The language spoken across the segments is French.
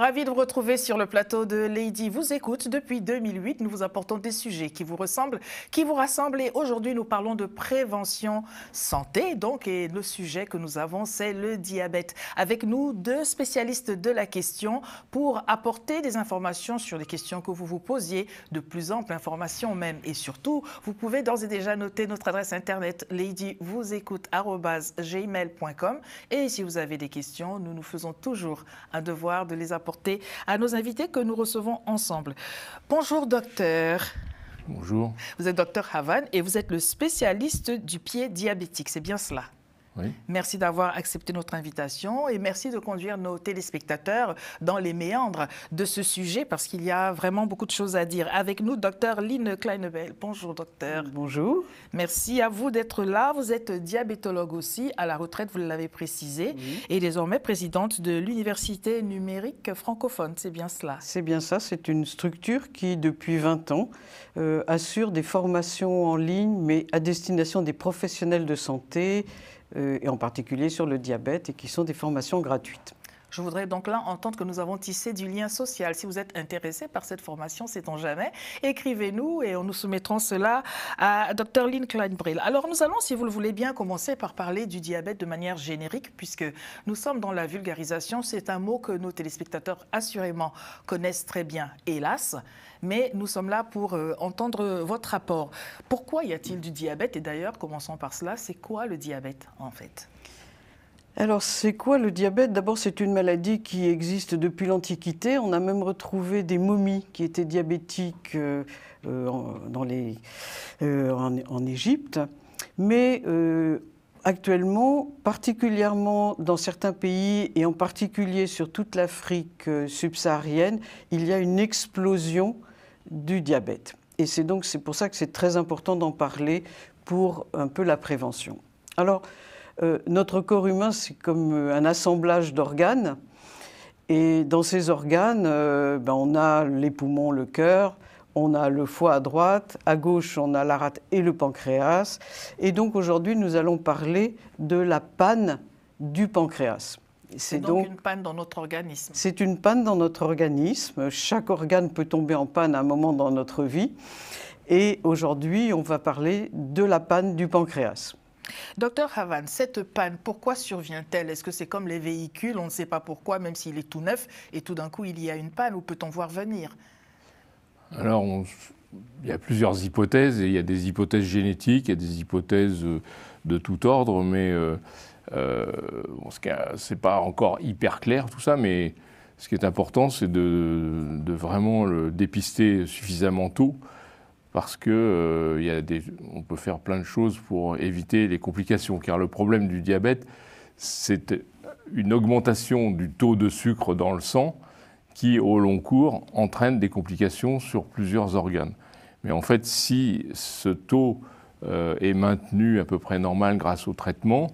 Ravi de vous retrouver sur le plateau de Lady vous écoute. Depuis 2008, nous vous apportons des sujets qui vous ressemblent, qui vous rassemblent. Et aujourd'hui, nous parlons de prévention santé. Et le sujet que nous avons, c'est le diabète. Avec nous, deux spécialistes de la question pour apporter des informations sur les questions que vous vous posiez, de plus amples informations même. Et surtout, vous pouvez d'ores et déjà noter notre adresse internet ladyvousécoute@gmail.com. Et si vous avez des questions, nous nous faisons toujours un devoir de les apporter à nos invités que nous recevons ensemble. Bonjour docteur. Bonjour. Vous êtes docteur Havan et vous êtes le spécialiste du pied diabétique, c'est bien cela? Oui. Merci d'avoir accepté notre invitation et merci de conduire nos téléspectateurs dans les méandres de ce sujet parce qu'il y a vraiment beaucoup de choses à dire. Avec nous, docteur Lynn Kleinebel. Bonjour docteur. Bonjour. Merci à vous d'être là. Vous êtes diabétologue aussi, à la retraite, vous l'avez précisé, Oui. et désormais présidente de l'Université numérique francophone. C'est bien cela? C'est bien ça. C'est une structure qui, depuis 20 ans, assure des formations en ligne, mais à destination des professionnels de santé, et en particulier sur le diabète, et qui sont des formations gratuites. Je voudrais donc là entendre que nous avons tissé du lien social. Si vous êtes intéressé par cette formation, sait-on jamais, écrivez-nous et nous soumettrons cela à Dr Lynn Kleinebel. Alors nous allons, si vous le voulez bien, commencer par parler du diabète de manière générique, puisque nous sommes dans la vulgarisation. C'est un mot que nos téléspectateurs assurément connaissent très bien, hélas. Mais nous sommes là pour entendre votre rapport. Pourquoi y a-t-il du diabète? Et d'ailleurs, commençons par cela, c'est quoi le diabète en fait? Alors, c'est quoi le diabète? D'abord, c'est une maladie qui existe depuis l'Antiquité. On a même retrouvé des momies qui étaient diabétiques en Égypte. Mais actuellement, particulièrement dans certains pays, et en particulier sur toute l'Afrique subsaharienne, il y a une explosion du diabète. Et c'est pour ça que c'est très important d'en parler pour un peu la prévention. Alors, notre corps humain, c'est comme un assemblage d'organes. Et dans ces organes, on a les poumons, le cœur, on a le foie à droite, à gauche, on a la rate et le pancréas. Et donc aujourd'hui, nous allons parler de la panne du pancréas. C'est donc une panne dans notre organisme. C'est une panne dans notre organisme. Chaque organe peut tomber en panne à un moment dans notre vie. Et aujourd'hui, on va parler de la panne du pancréas. Docteur Havan, cette panne, pourquoi survient-elle? Est-ce que c'est comme les véhicules, on ne sait pas pourquoi, même s'il est tout neuf, et tout d'un coup il y a une panne, ou peut-on voir venir? Alors, il y a plusieurs hypothèses, et il y a des hypothèses génétiques, il y a des hypothèses de tout ordre, mais c'est pas encore hyper clair tout ça, mais ce qui est important, c'est de vraiment le dépister suffisamment tôt, parce que on peut faire plein de choses pour éviter les complications. Car le problème du diabète, c'est une augmentation du taux de sucre dans le sang qui, au long cours, entraîne des complications sur plusieurs organes. Mais en fait, si ce taux est maintenu à peu près normal grâce au traitement,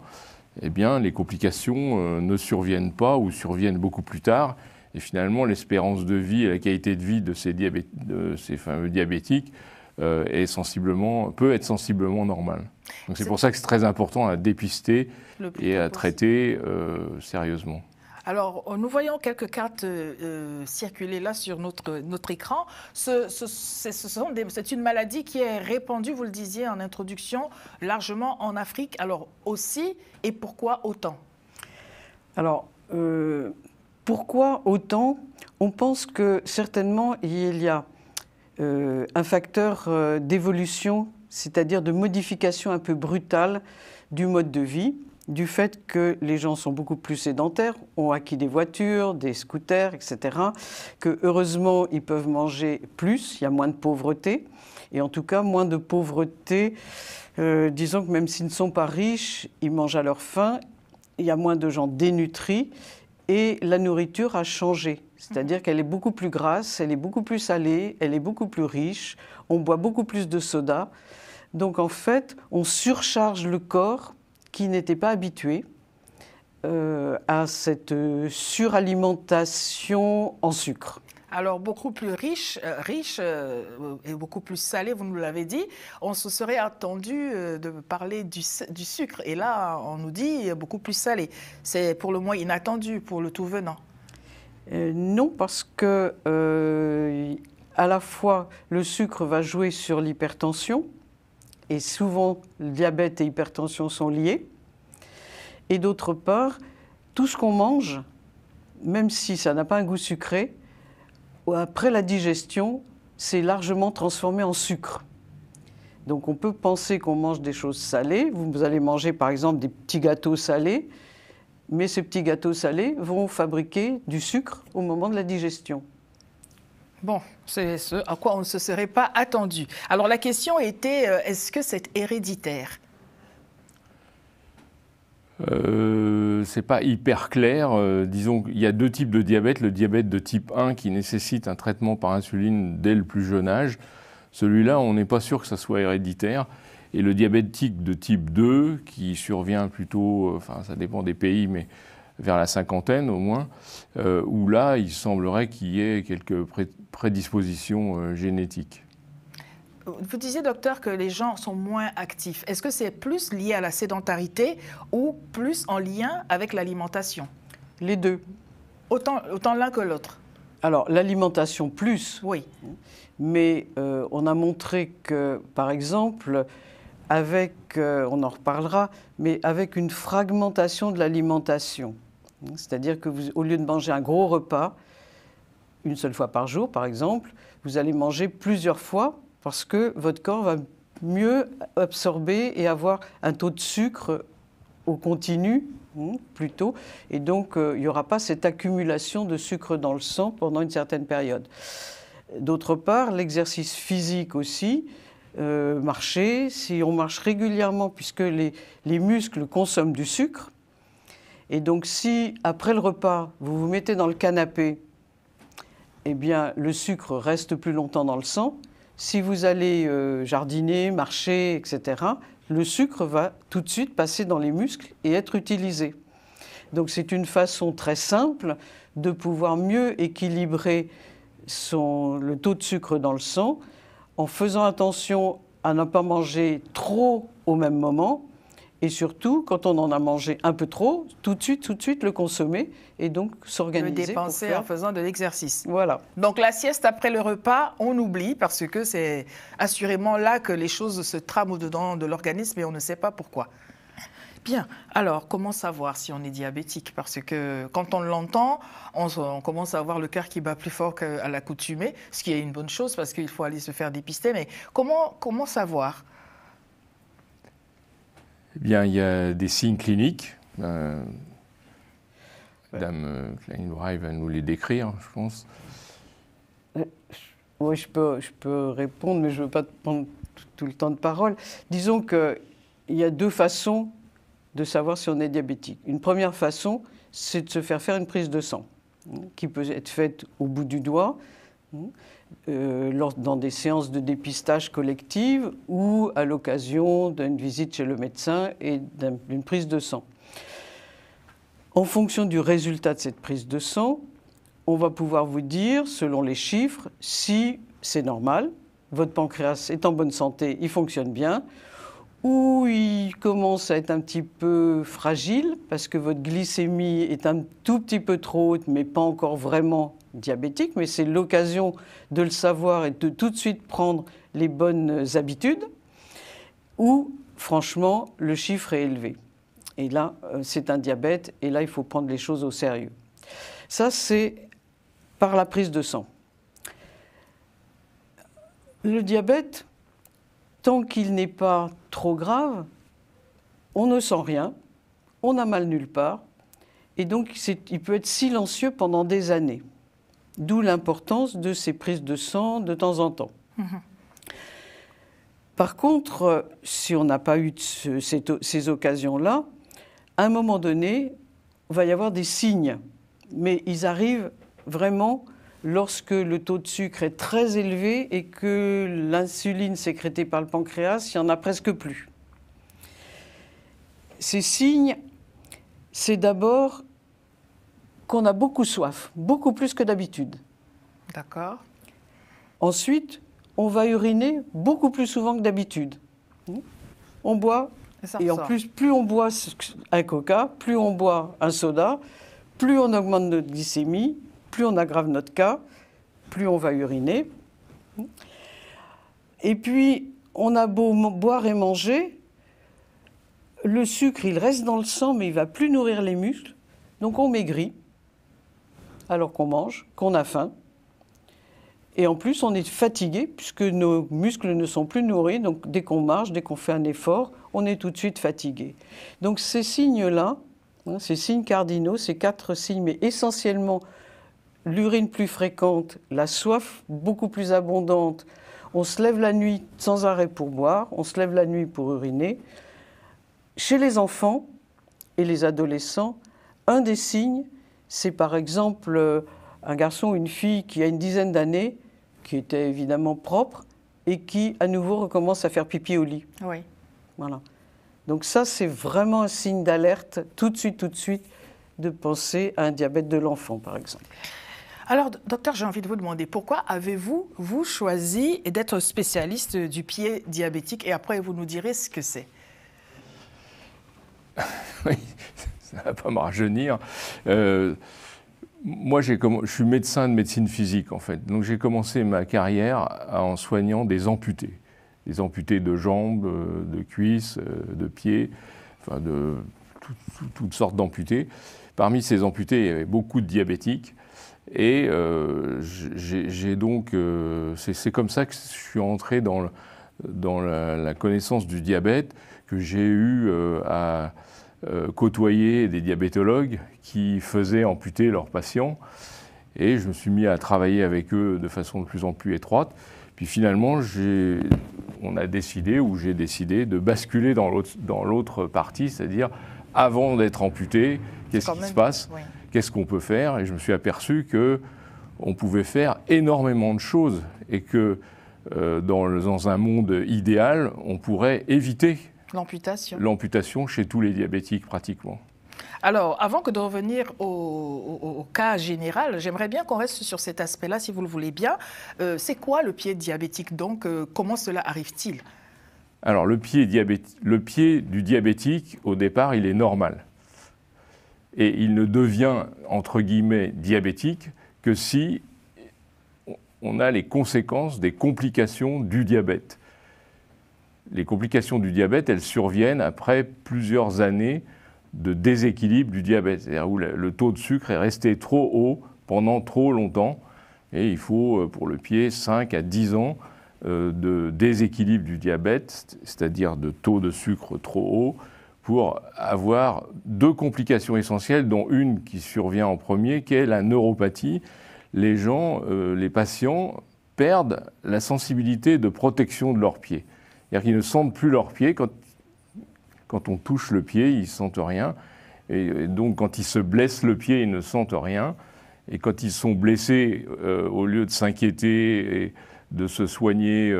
eh bien, les complications ne surviennent pas ou surviennent beaucoup plus tard. Et finalement, l'espérance de vie et la qualité de vie de ces fameux diabétiques peut être sensiblement normale. Donc c'est pour ça que c'est très important à dépister et à traiter sérieusement. Alors, nous voyons quelques cartes circuler là sur notre écran. C'est une maladie qui est répandue, vous le disiez en introduction, largement en Afrique. Alors aussi, et pourquoi autant? Alors, pourquoi autant? On pense que certainement il y a un facteur d'évolution, c'est-à-dire de modification un peu brutale du mode de vie, du fait que les gens sont beaucoup plus sédentaires, ont acquis des voitures, des scooters, etc., que heureusement ils peuvent manger plus, il y a moins de pauvreté, et en tout cas moins de pauvreté, disons que même s'ils ne sont pas riches, ils mangent à leur faim, il y a moins de gens dénutris, et la nourriture a changé. C'est-à-dire qu'elle est beaucoup plus grasse, elle est beaucoup plus salée, elle est beaucoup plus riche, on boit beaucoup plus de soda. Donc en fait, on surcharge le corps qui n'était pas habitué à cette suralimentation en sucre. Alors, beaucoup plus riche et beaucoup plus salé, vous nous l'avez dit. On se serait attendu de parler du sucre. Et là, on nous dit beaucoup plus salé. C'est pour le moins inattendu, pour le tout venant. Non, parce que à la fois le sucre va jouer sur l'hypertension, et souvent le diabète et l'hypertension sont liés, et d'autre part, tout ce qu'on mange, même si ça n'a pas un goût sucré, après la digestion, c'est largement transformé en sucre. Donc on peut penser qu'on mange des choses salées. Vous allez manger par exemple des petits gâteaux salés, mais ces petits gâteaux salés vont fabriquer du sucre au moment de la digestion. Bon, c'est ce à quoi on ne se serait pas attendu. Alors la question était, est-ce que c'est héréditaire? C'est pas hyper clair. Disons qu'il y a deux types de diabète. Le diabète de type 1 qui nécessite un traitement par insuline dès le plus jeune âge. Celui-là, on n'est pas sûr que ça soit héréditaire. Et le diabétique de type 2 qui survient plutôt, enfin ça dépend des pays, mais vers la cinquantaine au moins, où là, il semblerait qu'il y ait quelques prédispositions génétiques. Vous disiez, docteur, que les gens sont moins actifs. Est-ce que c'est plus lié à la sédentarité ou plus en lien avec l'alimentation? Les deux. Autant l'un que l'autre. Alors, l'alimentation plus. Oui. Mais on a montré que, par exemple, avec, on en reparlera, mais avec une fragmentation de l'alimentation, c'est-à-dire que vous, au lieu de manger un gros repas, une seule fois par jour, par exemple, vous allez manger plusieurs fois parce que votre corps va mieux absorber et avoir un taux de sucre au continu, plutôt, et donc il n'y aura pas cette accumulation de sucre dans le sang pendant une certaine période. D'autre part, l'exercice physique aussi, marcher, si on marche régulièrement, puisque les muscles consomment du sucre, et donc si après le repas, vous vous mettez dans le canapé, eh bien le sucre reste plus longtemps dans le sang. Si vous allez jardiner, marcher, etc., le sucre va tout de suite passer dans les muscles et être utilisé. Donc c'est une façon très simple de pouvoir mieux équilibrer le taux de sucre dans le sang en faisant attention à ne pas manger trop au même moment et surtout, quand on en a mangé un peu trop, tout de suite le consommer et donc s'organiser. Le dépenser en faisant de l'exercice. Voilà. Donc la sieste après le repas, on oublie parce que c'est assurément là que les choses se trament au-dedans de l'organisme et on ne sait pas pourquoi. Bien, alors comment savoir si on est diabétique? Parce que quand on l'entend, on commence à avoir le cœur qui bat plus fort qu'à l'accoutumée, ce qui est une bonne chose parce qu'il faut aller se faire dépister. Mais comment savoir? Eh bien, il y a des signes cliniques. Madame Kleinbray va nous les décrire, je pense. Oui, je peux répondre, mais je ne veux pas prendre tout le temps de parole. Disons qu'il y a deux façons de savoir si on est diabétique. Une première façon, c'est de se faire une prise de sang, qui peut être faite au bout du doigt, dans des séances de dépistage collectives ou à l'occasion d'une visite chez le médecin et d'une prise de sang. En fonction du résultat de cette prise de sang, on va pouvoir vous dire, selon les chiffres, si c'est normal, votre pancréas est en bonne santé, il fonctionne bien, ou il commence à être un petit peu fragile parce que votre glycémie est un tout petit peu trop haute, mais pas encore vraiment diabétique, mais c'est l'occasion de le savoir et de tout de suite prendre les bonnes habitudes, ou franchement, le chiffre est élevé. Et là, c'est un diabète, et là, il faut prendre les choses au sérieux. Ça, c'est par la prise de sang. Le diabète, tant qu'il n'est pas trop grave, on ne sent rien, on n'a mal nulle part, et donc il peut être silencieux pendant des années. D'où l'importance de ces prises de sang de temps en temps. Par contre, si on n'a pas eu ces occasions-là, à un moment donné, il va y avoir des signes, mais ils arrivent vraiment lorsque le taux de sucre est très élevé et que l'insuline sécrétée par le pancréas, il n'y en a presque plus. Ces signes, c'est d'abord qu'on a beaucoup soif, beaucoup plus que d'habitude. D'accord. Ensuite, on va uriner beaucoup plus souvent que d'habitude. On boit, et en plus, plus on boit un coca, plus on boit un soda, plus on augmente notre glycémie, plus on aggrave notre cas, plus on va uriner. Et puis, on a beau boire et manger, le sucre, il reste dans le sang, mais il ne va plus nourrir les muscles. Donc on maigrit, alors qu'on mange, qu'on a faim. Et en plus, on est fatigué, puisque nos muscles ne sont plus nourris. Donc dès qu'on marche, dès qu'on fait un effort, on est tout de suite fatigué. Donc ces signes-là, ces signes cardinaux, ces 4 signes, mais essentiellement l'urine plus fréquente, la soif beaucoup plus abondante, on se lève la nuit sans arrêt pour boire, on se lève la nuit pour uriner. Chez les enfants et les adolescents, un des signes, c'est par exemple un garçon ou une fille qui a une dizaine d'années, qui était évidemment propre, et qui à nouveau recommence à faire pipi au lit. Oui. Voilà. Donc ça, c'est vraiment un signe d'alerte, tout de suite, de penser à un diabète de l'enfant, par exemple. Alors, docteur, j'ai envie de vous demander, pourquoi avez-vous, vous, choisi d'être spécialiste du pied diabétique? Et après, vous nous direz ce que c'est. Oui, ça ne va pas me rajeunir. Moi, je suis médecin de médecine physique, en fait. Donc, j'ai commencé ma carrière en soignant des amputés. Des amputés de jambes, de cuisses, de pieds, enfin, de toutes sortes d'amputés. Parmi ces amputés, il y avait beaucoup de diabétiques. Et j'ai donc, c'est comme ça que je suis entré dans la connaissance du diabète, que j'ai eu à côtoyer des diabétologues qui faisaient amputer leurs patients. Et je me suis mis à travailler avec eux de façon de plus en plus étroite. Puis finalement, j'ai décidé de basculer dans l'autre partie, c'est-à-dire avant d'être amputé, qu'est-ce qui se passe ? Oui. Qu'est-ce qu'on peut faire? Et je me suis aperçu qu'on pouvait faire énormément de choses et que dans un monde idéal, on pourrait éviter l'amputation chez tous les diabétiques pratiquement. Alors, avant que de revenir au cas général, j'aimerais bien qu'on reste sur cet aspect-là, si vous le voulez bien. C'est quoi le pied diabétique donc? Comment cela arrive-t-il? Alors, le pied du diabétique, au départ, il est normal. Et il ne devient, entre guillemets, diabétique que si on a les conséquences des complications du diabète. Les complications du diabète, elles surviennent après plusieurs années de déséquilibre du diabète, c'est-à-dire où le taux de sucre est resté trop haut pendant trop longtemps. Et il faut, pour le pied, 5 à 10 ans de déséquilibre du diabète, c'est-à-dire de taux de sucre trop haut, pour avoir 2 complications essentielles, dont une qui survient en premier, qui est la neuropathie. Les patients perdent la sensibilité de protection de leurs pieds. C'est-à-dire qu'ils ne sentent plus leurs pieds. Quand on touche le pied, ils ne sentent rien. Et donc, quand ils se blessent le pied, ils ne sentent rien. Et quand ils sont blessés, au lieu de s'inquiéter et de se soigner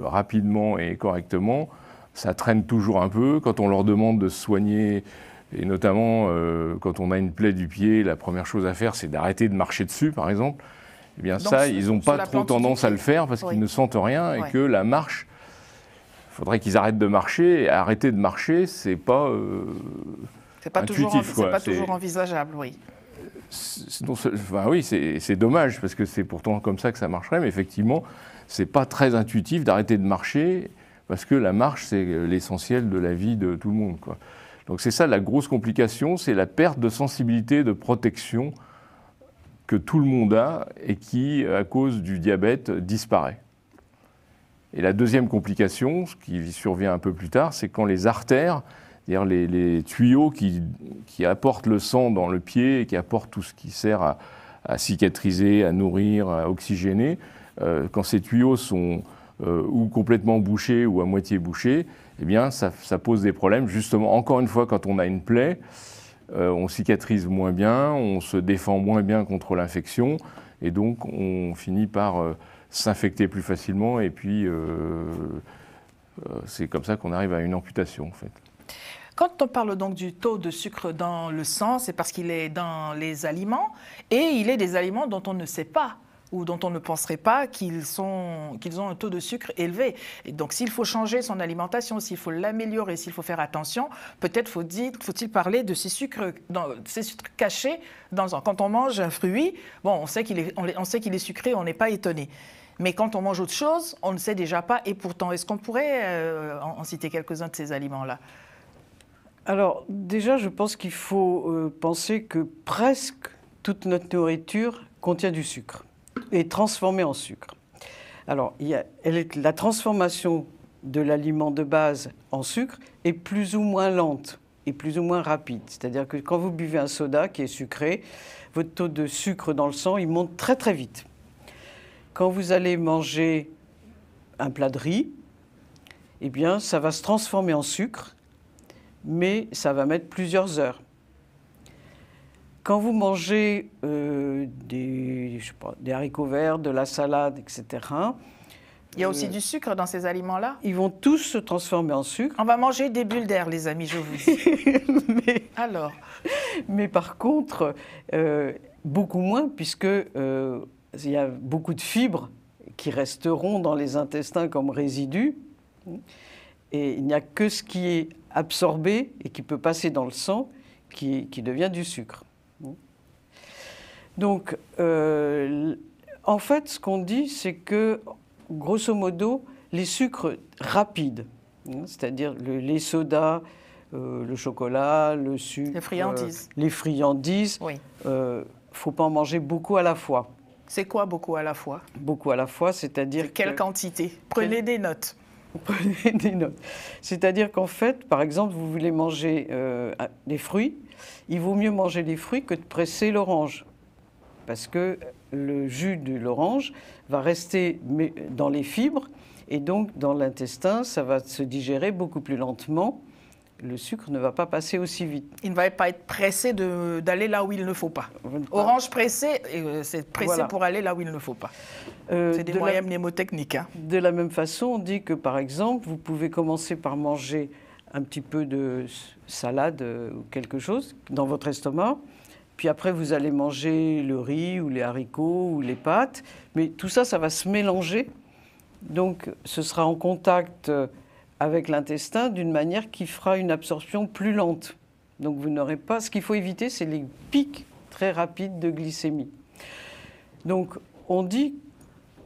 rapidement et correctement, ça traîne toujours un peu. Quand on leur demande de se soigner, et notamment quand on a une plaie du pied, la première chose à faire, c'est d'arrêter de marcher dessus, par exemple. Eh bien, donc, ils n'ont pas trop tendance à le faire parce qu'ils ne sentent rien et que la marche, il faudrait qu'ils arrêtent de marcher. Et arrêter de marcher, c'est pas intuitif. C'est pas toujours envisageable, oui. Oui, c'est dommage parce que c'est pourtant comme ça que ça marcherait, mais effectivement, c'est pas très intuitif d'arrêter de marcher. Parce que la marche, c'est l'essentiel de la vie de tout le monde, quoi. Donc c'est ça la grosse complication, c'est la perte de sensibilité, de protection que tout le monde a et qui, à cause du diabète, disparaît. Et la deuxième complication, ce qui survient un peu plus tard, c'est quand les artères, c'est-à-dire les tuyaux qui apportent le sang dans le pied et qui apportent tout ce qui sert à cicatriser, à nourrir, à oxygéner, quand ces tuyaux sont ou complètement bouché ou à moitié bouché, eh bien ça pose des problèmes. Justement, encore une fois, quand on a une plaie, on cicatrise moins bien, on se défend moins bien contre l'infection, et donc on finit par s'infecter plus facilement, et puis c'est comme ça qu'on arrive à une amputation, en fait. Quand on parle donc du taux de sucre dans le sang, c'est parce qu'il est dans les aliments, et il est des aliments dont on ne sait pas ou dont on ne penserait pas qu'ils ont un taux de sucre élevé. Et donc, s'il faut changer son alimentation, s'il faut l'améliorer, s'il faut faire attention, peut-être faut-il parler de ces sucres cachés dans le sang. Quand on mange un fruit, bon, on sait qu'il est sucré, on n'est pas étonné. Mais quand on mange autre chose, on ne sait déjà pas. Et pourtant, est-ce qu'on pourrait en citer quelques-uns de ces aliments-là? Alors, déjà, je pense qu'il faut penser que presque toute notre nourriture contient du sucre, est transformée en sucre. Alors, la transformation de l'aliment de base en sucre est plus ou moins lente et plus ou moins rapide. C'est-à-dire que quand vous buvez un soda qui est sucré, votre taux de sucre dans le sang, il monte très très vite. Quand vous allez manger un plat de riz, eh bien, ça va se transformer en sucre, mais ça va mettre plusieurs heures. Quand vous mangez des haricots verts, de la salade, etc., il y a aussi du sucre dans ces aliments-là? Ils vont tous se transformer en sucre. On va manger des bulles d'air, les amis, je vous dis. Mais par contre, beaucoup moins, puisque il y a beaucoup de fibres qui resteront dans les intestins comme résidus. Et il n'y a que ce qui est absorbé et qui peut passer dans le sang qui devient du sucre. Donc, en fait, ce qu'on dit, c'est que, grosso modo, les sucres rapides, c'est-à-dire les sodas, le chocolat, le sucre, les friandises, oui. Faut pas en manger beaucoup à la fois. C'est quoi beaucoup à la fois? Beaucoup à la fois, c'est-à-dire quelle quantité? Prenez des notes. Prenez des notes. C'est-à-dire qu'en fait, par exemple, vous voulez manger des fruits, il vaut mieux manger les fruits que de presser l'orange. Parce que le jus de l'orange va rester dans les fibres et donc dans l'intestin, ça va se digérer beaucoup plus lentement. Le sucre ne va pas passer aussi vite. Il ne va pas être pressé d'aller là où il ne faut pas. Orange pressé, c'est pressé voilà. Pour aller là où il ne faut pas. C'est des moyens mnémotechniques. Hein. De la même façon, on dit que par exemple, vous pouvez commencer par manger un petit peu de salade ou quelque chose dans votre estomac. Puis après, vous allez manger le riz ou les haricots ou les pâtes. Mais tout ça, ça va se mélanger. Donc, ce sera en contact avec l'intestin d'une manière qui fera une absorption plus lente. Donc, vous n'aurez pas... Ce qu'il faut éviter, c'est les pics très rapides de glycémie. Donc, on dit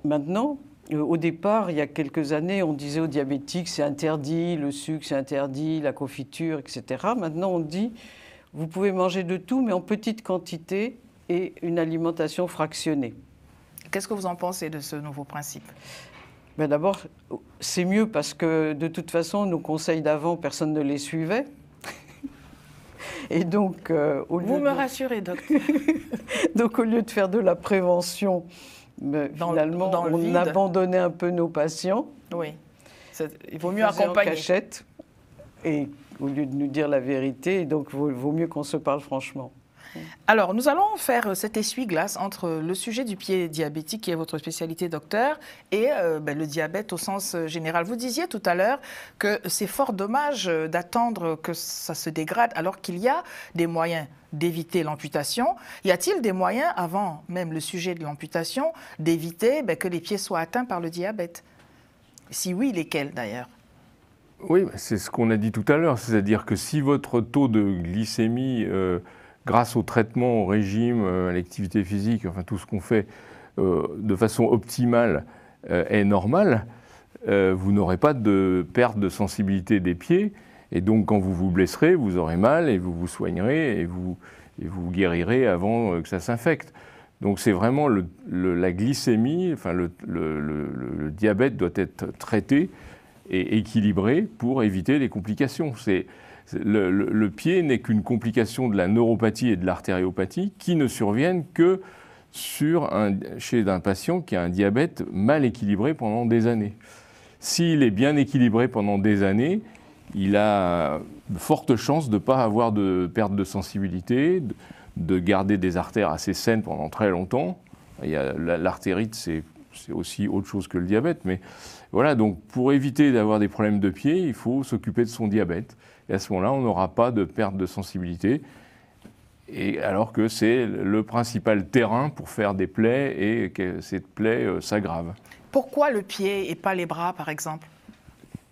maintenant... Au départ, il y a quelques années, on disait aux diabétiques, c'est interdit, le sucre, c'est interdit, la confiture, etc. Maintenant, on dit... Vous pouvez manger de tout, mais en petite quantité et une alimentation fractionnée. Qu'est-ce que vous en pensez de ce nouveau principe? Ben d'abord, c'est mieux parce que de toute façon, nos conseils d'avant, personne ne les suivait. Et donc, vous me rassurez, docteur. Donc, au lieu de faire de la prévention, finalement, on abandonnait un peu nos patients. Oui, il vaut mieux accompagner. En cachette. Et au lieu de nous dire la vérité, donc il vaut mieux qu'on se parle franchement. Alors, nous allons faire cet essuie-glace entre le sujet du pied diabétique, qui est votre spécialité, docteur, et le diabète au sens général. Vous disiez tout à l'heure que c'est fort dommage d'attendre que ça se dégrade, alors qu'il y a des moyens d'éviter l'amputation. Y a-t-il des moyens, avant même le sujet de l'amputation, d'éviter que les pieds soient atteints par le diabète? Si oui, lesquels d'ailleurs? Oui, c'est ce qu'on a dit tout à l'heure, c'est-à-dire que si votre taux de glycémie, grâce au traitement, au régime, à l'activité physique, enfin tout ce qu'on fait de façon optimale est normal, vous n'aurez pas de perte de sensibilité des pieds, et donc quand vous vous blesserez, vous aurez mal et vous vous soignerez et vous guérirez avant que ça s'infecte. Donc c'est vraiment la glycémie, enfin le diabète doit être traité et équilibré pour éviter les complications. Le pied n'est qu'une complication de la neuropathie et de l'artériopathie qui ne surviennent que chez un patient qui a un diabète mal équilibré pendant des années. S'il est bien équilibré pendant des années, il a de fortes chances de ne pas avoir de perte de sensibilité, de garder des artères assez saines pendant très longtemps. L'artérite, c'est aussi autre chose que le diabète, mais voilà, donc pour éviter d'avoir des problèmes de pied, il faut s'occuper de son diabète. Et à ce moment-là, on n'aura pas de perte de sensibilité. Et alors que c'est le principal terrain pour faire des plaies et que cette plaie s'aggrave. Pourquoi le pied et pas les bras, par exemple?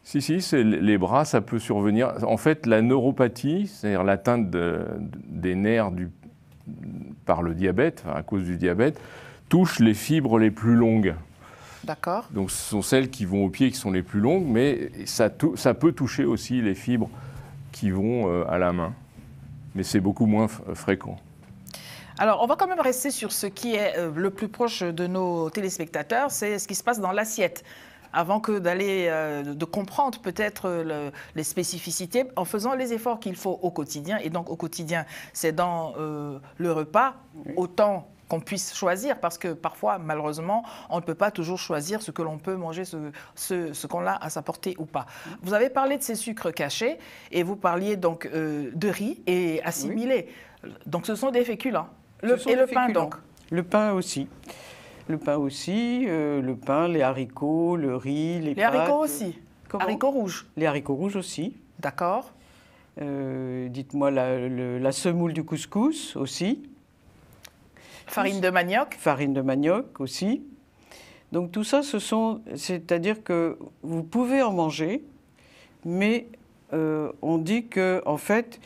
Si, c'est les bras, ça peut survenir. En fait, la neuropathie, c'est-à-dire l'atteinte des nerfs par le diabète, à cause du diabète, touche les fibres les plus longues. D'accord. Donc ce sont celles qui vont au pied qui sont les plus longues, mais ça peut toucher aussi les fibres qui vont à la main. Mais c'est beaucoup moins fréquent. Alors, on va quand même rester sur ce qui est le plus proche de nos téléspectateurs, c'est ce qui se passe dans l'assiette. Avant que d'aller, de comprendre peut-être les spécificités, en faisant les efforts qu'il faut au quotidien. Et donc, au quotidien, c'est dans le repas, autant qu'on puisse choisir, parce que parfois, malheureusement, on ne peut pas toujours choisir ce que l'on peut manger, ce qu'on a à sa portée ou pas. Vous avez parlé de ces sucres cachés, et vous parliez donc de riz et assimilé. Oui. Donc, ce sont des féculents. Et le pain, donc? Le pain aussi. Le pain aussi, le pain, les haricots, le riz, les pâtes. Les haricots aussi? Comment? Haricots rouges? Les haricots rouges aussi. D'accord. Dites-moi la semoule du couscous aussi. Farine de manioc? Farine de manioc aussi. Donc tout ça, c'est-à-dire que vous pouvez en manger, mais on dit que, en fait,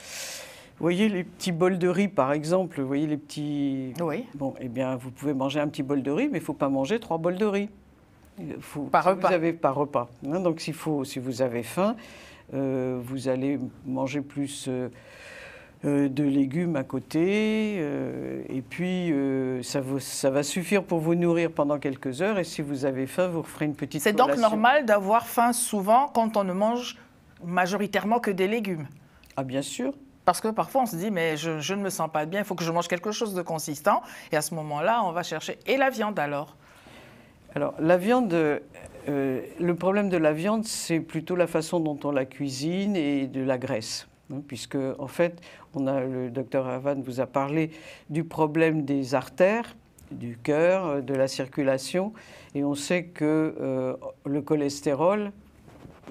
vous voyez les petits bols de riz, par exemple, vous voyez les petits... Oui. Bon, eh bien, vous pouvez manger un petit bol de riz, mais il ne faut pas manger 3 bols de riz. Par repas. Par repas. Hein, donc, si vous avez faim, vous allez manger plus de légumes à côté, et puis ça va suffire pour vous nourrir pendant quelques heures, et si vous avez faim, vous referez une petite collation. C'est donc normal d'avoir faim souvent quand on ne mange majoritairement que des légumes? Ah, bien sûr. Parce que parfois, on se dit, mais je ne me sens pas bien, il faut que je mange quelque chose de consistant. Et à ce moment-là, on va chercher. Et la viande, alors? Alors, la viande, le problème de la viande, c'est plutôt la façon dont on la cuisine et de la graisse. Hein, puisque, en fait, le docteur Havan vous a parlé du problème des artères, du cœur, de la circulation. Et on sait que le cholestérol,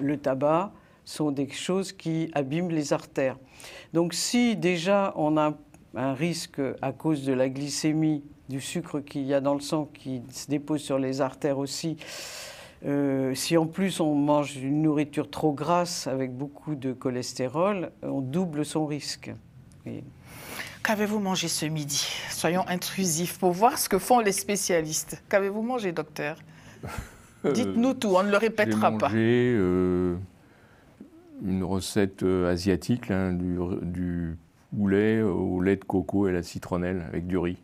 le tabac, sont des choses qui abîment les artères. Donc si déjà on a un risque à cause de la glycémie, du sucre qu'il y a dans le sang qui se dépose sur les artères aussi, si en plus on mange une nourriture trop grasse avec beaucoup de cholestérol, on double son risque. Et... Qu'avez-vous mangé ce midi? Soyons intrusifs pour voir ce que font les spécialistes. Qu'avez-vous mangé, docteur? Dites-nous tout, on ne le répétera pas. J'ai mangé une recette asiatique, hein, du poulet au lait de coco et la citronnelle avec du riz.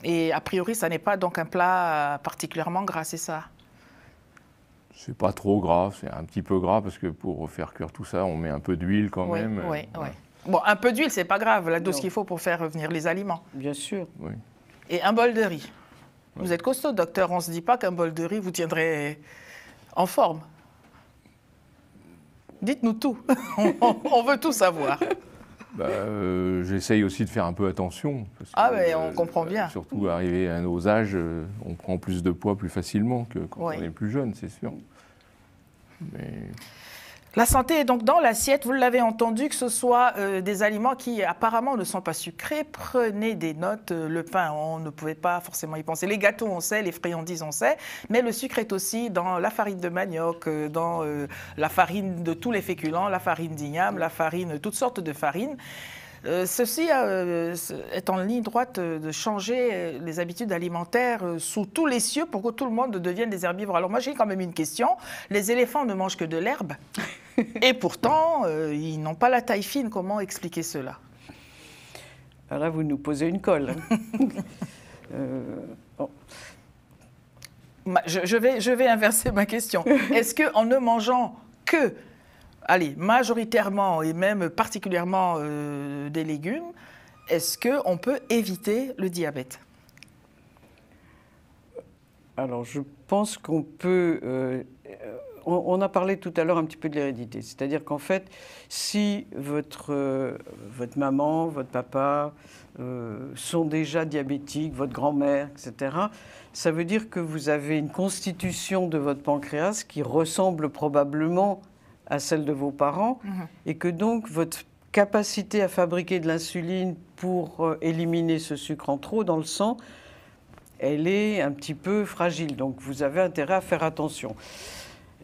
Et a priori, ça n'est pas donc un plat particulièrement gras, c'est ça? C'est pas trop gras, c'est un petit peu gras parce que pour faire cuire tout ça, on met un peu d'huile quand même. Oui. Bon, un peu d'huile, c'est pas grave, la dose qu'il faut pour faire revenir les aliments. Bien sûr. Oui. Et un bol de riz. Oui. Vous êtes costaud, docteur, on ne se dit pas qu'un bol de riz vous tiendrait en forme. Dites-nous tout, on veut tout savoir. J'essaye aussi de faire un peu attention. Parce mais on comprend bien. Surtout arrivé à nos âges, on prend plus de poids plus facilement que quand on est plus jeune, c'est sûr. Mais... La santé est donc dans l'assiette, vous l'avez entendu, que ce soit des aliments qui apparemment ne sont pas sucrés. Prenez des notes, le pain, on ne pouvait pas forcément y penser. Les gâteaux, on sait, les friandises, on sait. Mais le sucre est aussi dans la farine de manioc, dans la farine de tous les féculents, la farine d'igname, la farine, toutes sortes de farines. Ceci est en ligne droite de changer les habitudes alimentaires sous tous les cieux pour que tout le monde devienne des herbivores. Alors moi, j'ai quand même une question. Les éléphants ne mangent que de l'herbe et pourtant, ils n'ont pas la taille fine. Comment expliquer cela? Alors là, vous nous posez une colle. Bon. Je vais inverser ma question. Est-ce qu'en ne mangeant que... majoritairement et même particulièrement des légumes, est-ce qu'on peut éviter le diabète? Alors, je pense qu'on peut... on a parlé tout à l'heure un petit peu de l'hérédité. C'est-à-dire qu'en fait, si votre maman, votre papa sont déjà diabétiques, votre grand-mère, etc., ça veut dire que vous avez une constitution de votre pancréas qui ressemble probablement à celle de vos parents, et que donc votre capacité à fabriquer de l'insuline pour éliminer ce sucre en trop dans le sang, elle est un petit peu fragile. Donc vous avez intérêt à faire attention.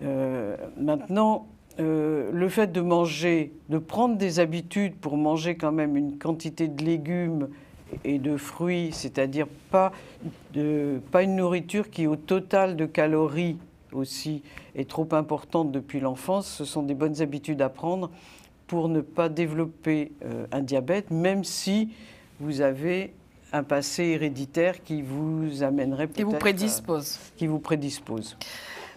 Maintenant, le fait de manger, de prendre des habitudes pour manger quand même une quantité de légumes et de fruits, c'est-à-dire pas une nourriture qui au total de calories aussi est trop importante depuis l'enfance, ce sont des bonnes habitudes à prendre pour ne pas développer un diabète, même si vous avez un passé héréditaire qui vous amènerait peut-être... Qui vous prédispose. Qui vous prédispose.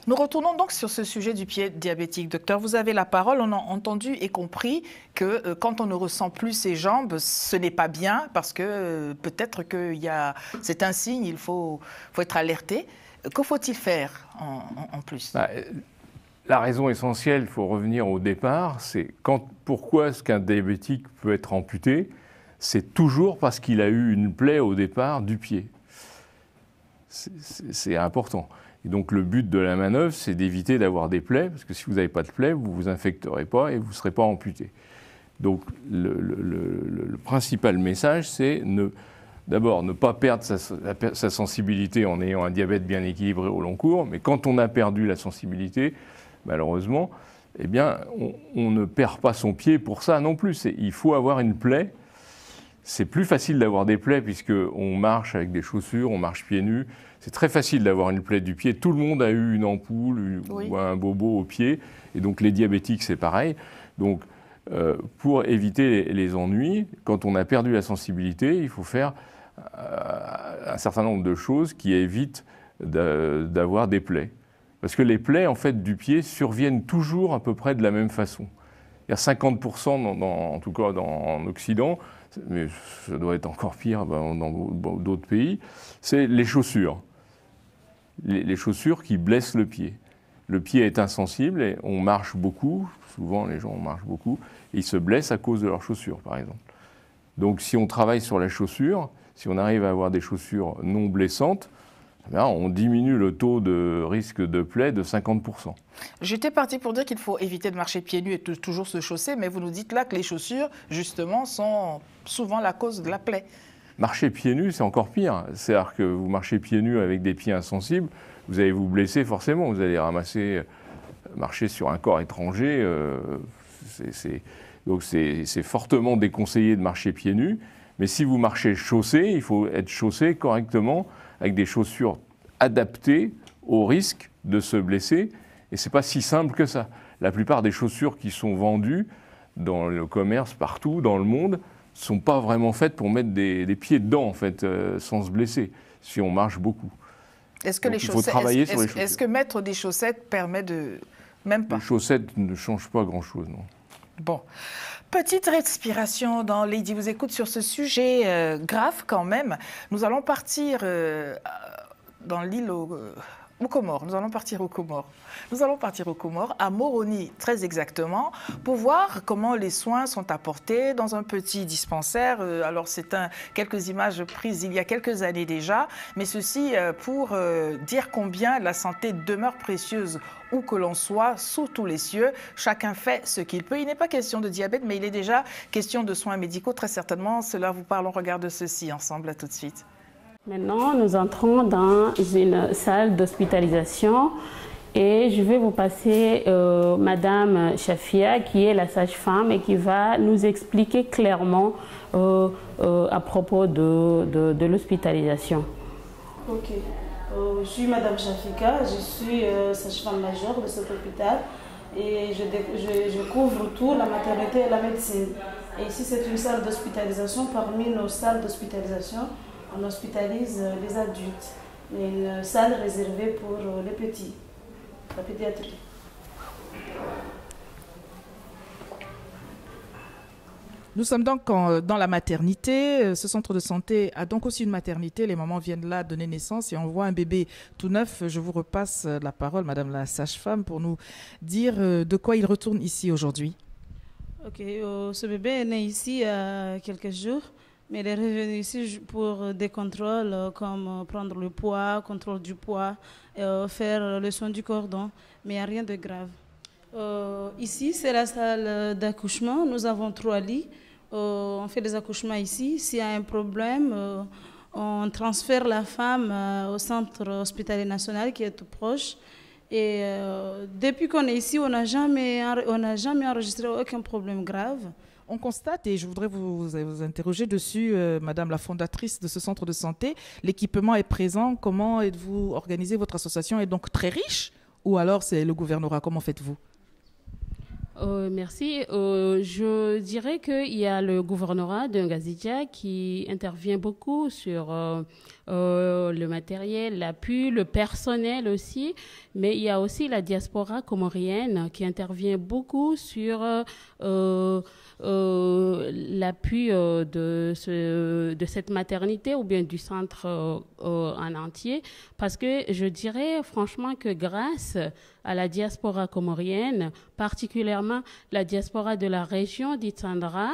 Nous retournons donc sur ce sujet du pied diabétique. Docteur, vous avez la parole. On a entendu et compris que quand on ne ressent plus ses jambes, ce n'est pas bien parce que peut-être que c'est un signe, il faut être alerté. Que faut-il faire en plus? La raison essentielle, il faut revenir au départ, c'est pourquoi est-ce qu'un diabétique peut être amputé? C'est toujours parce qu'il a eu une plaie au départ du pied. C'est important. Et donc le but de la manœuvre, c'est d'éviter d'avoir des plaies, parce que si vous n'avez pas de plaies, vous ne vous infecterez pas et vous ne serez pas amputé. Donc le principal message, c'est d'abord ne pas perdre sa sensibilité en ayant un diabète bien équilibré au long cours, mais quand on a perdu la sensibilité, malheureusement, eh bien, on ne perd pas son pied pour ça non plus. Il faut avoir une plaie. C'est plus facile d'avoir des plaies puisqu'on marche avec des chaussures, on marche pieds nus. C'est très facile d'avoir une plaie du pied. Tout le monde a eu une ampoule ou un bobo au pied. Et donc les diabétiques, c'est pareil. Donc pour éviter les ennuis, quand on a perdu la sensibilité, il faut faire un certain nombre de choses qui évitent d'avoir des plaies. Parce que les plaies en fait, du pied surviennent toujours à peu près de la même façon. Il y a 50%, en tout cas en Occident, mais ça doit être encore pire dans d'autres pays, c'est les chaussures. Les chaussures qui blessent le pied. Le pied est insensible et on marche beaucoup, souvent les gens marchent beaucoup, et ils se blessent à cause de leurs chaussures, par exemple. Donc si on travaille sur la chaussure, si on arrive à avoir des chaussures non blessantes, on diminue le taux de risque de plaie de 50%. J'étais partie pour dire qu'il faut éviter de marcher pieds nus et toujours se chausser, mais vous nous dites là que les chaussures, justement, sont souvent la cause de la plaie. Marcher pieds nus, c'est encore pire. C'est-à-dire que vous marchez pieds nus avec des pieds insensibles, vous allez vous blesser forcément, vous allez marcher sur un corps étranger. Donc c'est fortement déconseillé de marcher pieds nus, mais si vous marchez chaussé, il faut être chaussé correctement, avec des chaussures adaptées au risque de se blesser. Et ce n'est pas si simple que ça. La plupart des chaussures qui sont vendues dans le commerce partout dans le monde ne sont pas vraiment faites pour mettre des pieds dedans, en fait, sans se blesser, si on marche beaucoup. Est-ce que, est-ce que mettre des chaussettes permet de... Même pas. Les chaussettes ne changent pas grand-chose, non. Bon. Petite respiration dans Lady vous écoute sur ce sujet grave quand même. Nous allons partir dans l'île aux Comores. Nous allons partir aux Comores. Nous allons partir aux Comores, à Moroni très exactement, pour voir comment les soins sont apportés dans un petit dispensaire. Alors c'est quelques images prises il y a quelques années déjà, mais ceci pour dire combien la santé demeure précieuse où que l'on soit, sous tous les cieux. Chacun fait ce qu'il peut. Il n'est pas question de diabète, mais il est déjà question de soins médicaux, très certainement. Cela vous parle, on regarde ceci ensemble, à tout de suite. Maintenant, nous entrons dans une salle d'hospitalisation et je vais vous passer Madame Chafia, qui est la sage-femme et qui va nous expliquer clairement à propos de l'hospitalisation. Ok. Je suis Madame Chafika, je suis sage-femme majeure de cet hôpital et je couvre tout, la maternité et la médecine. Et ici, c'est une salle d'hospitalisation. Parmi nos salles d'hospitalisation, on hospitalise les adultes, mais une salle réservée pour les petits, la pédiatrie. Nous sommes donc dans la maternité. Ce centre de santé a donc aussi une maternité. Les mamans viennent là donner naissance et on voit un bébé tout neuf. Je vous repasse la parole, Madame la sage-femme, pour nous dire de quoi il retourne ici aujourd'hui. Ok, ce bébé est né ici il y a quelques jours, mais il est revenu ici pour des contrôles comme prendre le poids, contrôle du poids, faire le soin du cordon, mais il n'y a rien de grave. Ici, c'est la salle d'accouchement. Nous avons 3 lits. On fait des accouchements ici. S'il y a un problème, on transfère la femme au centre hospitalier national qui est tout proche. Et depuis qu'on est ici, on n'a jamais enregistré aucun problème grave. On constate, et je voudrais vous interroger dessus, Madame la fondatrice de ce centre de santé, l'équipement est présent. Comment êtes-vous organisé? Votre association est donc très riche, ou alors c'est le gouvernorat? Comment faites-vous? Merci. Je dirais qu'il y a le gouvernorat de Ngazidja qui intervient beaucoup sur le matériel, l'appui, le personnel aussi, mais il y a aussi la diaspora comorienne qui intervient beaucoup sur l'appui de cette maternité ou bien du centre en entier, parce que je dirais franchement que grâce à la diaspora comorienne, particulièrement la diaspora de la région d'Itsandra,